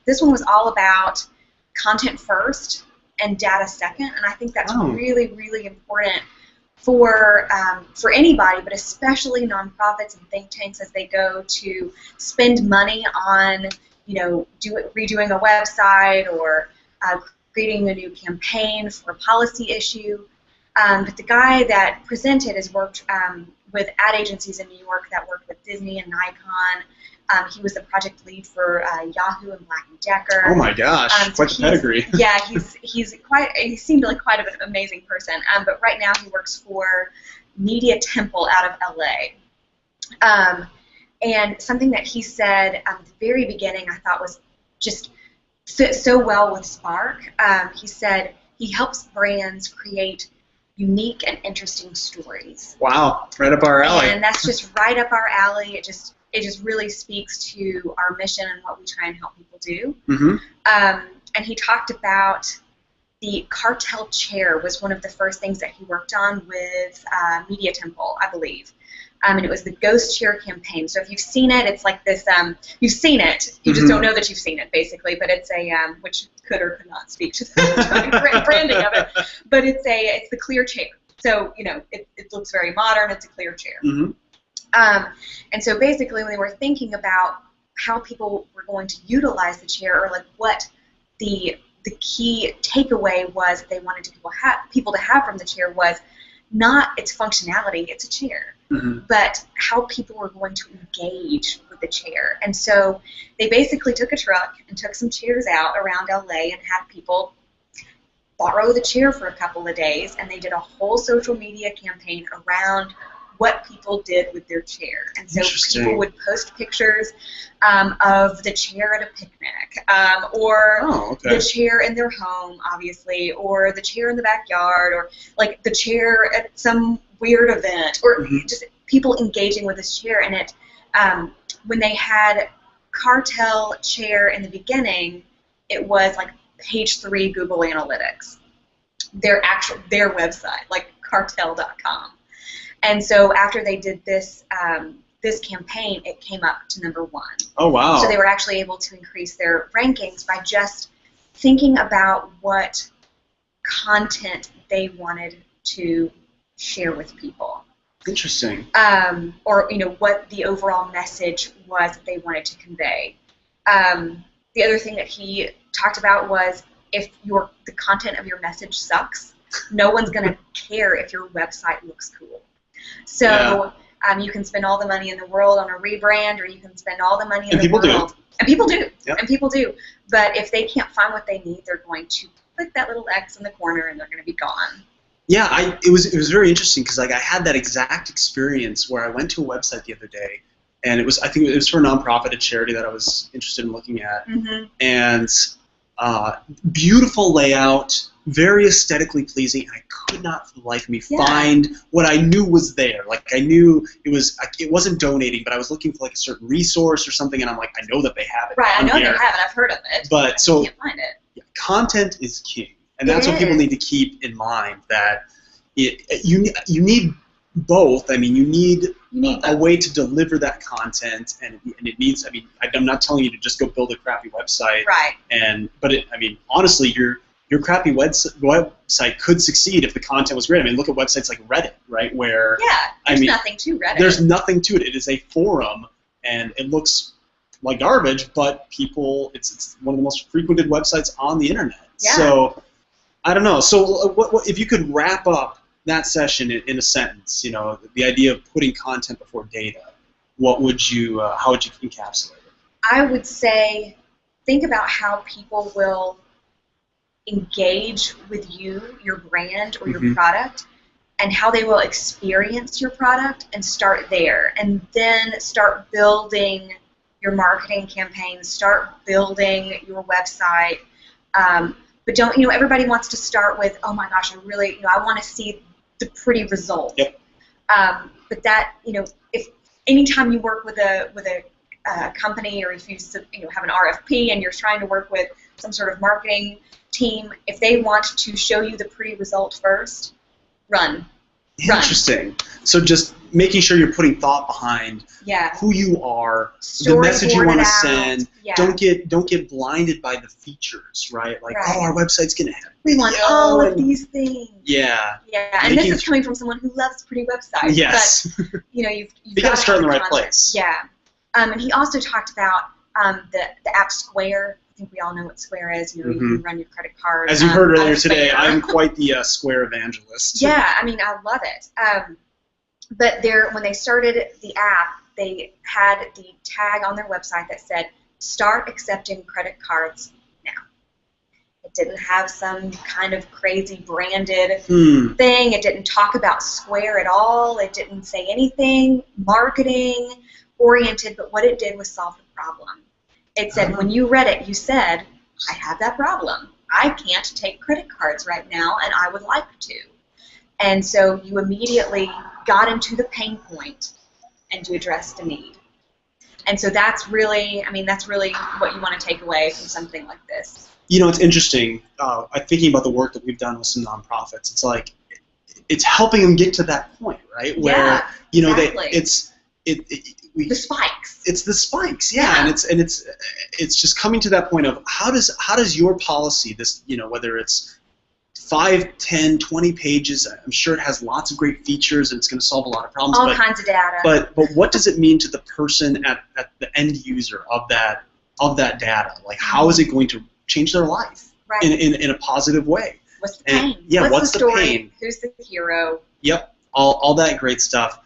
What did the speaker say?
this one was all about content first and data second, and I think that's really, really important for anybody, but especially nonprofits and think tanks as they go to spend money on, redoing a website or creating a new campaign for a policy issue. But the guy that presented has worked with ad agencies in New York that worked with Disney and Nikon. He was the project lead for Yahoo and Black & Decker. Oh my gosh, quite the pedigree. Yeah, he seemed like quite an amazing person. But right now he works for Media Temple out of LA. And something that he said at the very beginning I thought was just fit so well with Spark. He said he helps brands create unique and interesting stories. Wow, right up our alley. And that's just right up our alley. It just really speaks to our mission and what we try and help people do. Mm-hmm. And he talked about the cartel chair was one of the first things that he worked on with Media Temple, I believe. And it was the Ghost Chair campaign. So if you've seen it, it's like this, you've seen it, you just don't know that you've seen it, basically, but it's a, which could or could not speak to the branding of it, but it's the clear chair. So, it looks very modern, it's a clear chair. Mm-hmm. And so basically when they were thinking about how people were going to utilize the chair, or like what the key takeaway was that they wanted people to have from the chair was not its functionality, it's a chair, but how people were going to engage with the chair. And so they basically took a truck and took some chairs out around LA and had people borrow the chair for a couple of days, and they did a whole social media campaign around what people did with their chair. And so people would post pictures of the chair at a picnic, or the chair in their home, obviously, or the chair in the backyard, or like the chair at some weird event, or just people engaging with this chair. And it, when they had cartel chair in the beginning, it was like page 3 Google Analytics, their website, like cartel.com. And so after they did this this campaign, it came up to #1. Oh, wow. So they were actually able to increase their rankings by just thinking about what content they wanted to share with people. Interesting. Or what the overall message was that they wanted to convey. The other thing that he talked about was if the content of your message sucks, no one's going to care if your website looks cool. So you can spend all the money in the world on a rebrand, or you can spend all the money in the world. And people do. Yep. And people do. But if they can't find what they need, they're going to click that little X in the corner, and they're going to be gone. Yeah, it was very interesting because I had that exact experience where I went to a website the other day, and I think it was for a nonprofit, a charity that I was interested in looking at, and beautiful layout, very aesthetically pleasing. I could not for the life of me find what I knew was there. Like I knew it wasn't donating, but I was looking for like a certain resource or something, and I'm like, I know that they have it. Right, I know they have it. I've heard of it. But so I can't find it. Yeah, content is king, and that's what people need to keep in mind. That you need both. I mean, you need a way to deliver that content, and it needs. I mean, I'm not telling you to just go build a crappy website. Right. But honestly, your crappy website could succeed if the content was great. I mean, look at websites like Reddit, right? Where there's nothing to Reddit. There's nothing to it. It is a forum, and it looks like garbage, but people, it's one of the most frequented websites on the internet. Yeah. So, I don't know. So, what if you could wrap up that session in a sentence? The idea of putting content before data. How would you encapsulate it? I would say, think about how people will engage with you, your brand, or your product, and how they will experience your product, and start there. And then start building your marketing campaigns, start building your website. But don't, everybody wants to start with, oh my gosh, I want to see the pretty result. Yep. But that, if anytime you work with a company, or if you have an RFP and you're trying to work with some sort of marketing team, if they want to show you the pretty result first, run. Interesting. So just making sure you're putting thought behind who you are, the message you want to send. Yeah. Don't get blinded by the features, right? Like, oh, our website's gonna have we want all of these things. Yeah. Yeah, and this is coming from someone who loves pretty websites. Yes. But you've got to start in the right place. Yeah. And he also talked about the app Square. I think we all know what Square is. You can run your credit card. As you heard earlier today, I'm quite the Square evangelist. Yeah, I mean, I love it. But when they started the app, they had the tag on their website that said, "Start accepting credit cards now." It didn't have some kind of crazy branded thing. It didn't talk about Square at all. It didn't say anything marketing oriented, but what it did was solve the problem. It said, when you read it, you said, "I have that problem. I can't take credit cards right now, and I would like to." And so you immediately got into the pain point and you addressed a need. And so that's really what you want to take away from something like this. It's interesting. I'm thinking about the work that we've done with some nonprofits. It's like it's helping them get to that point, right? Where exactly. The spikes. It's the spikes, and it's just coming to that point of how does your policy, this whether it's 5, 10, 20 pages, I'm sure it has lots of great features and it's going to solve a lot of problems. All kinds of data. But what does it mean to the person at the end user of that data? Like, how is it going to change their life in a positive way? What's the pain? What's the story? pain? Who's the hero? Yep, all that great stuff.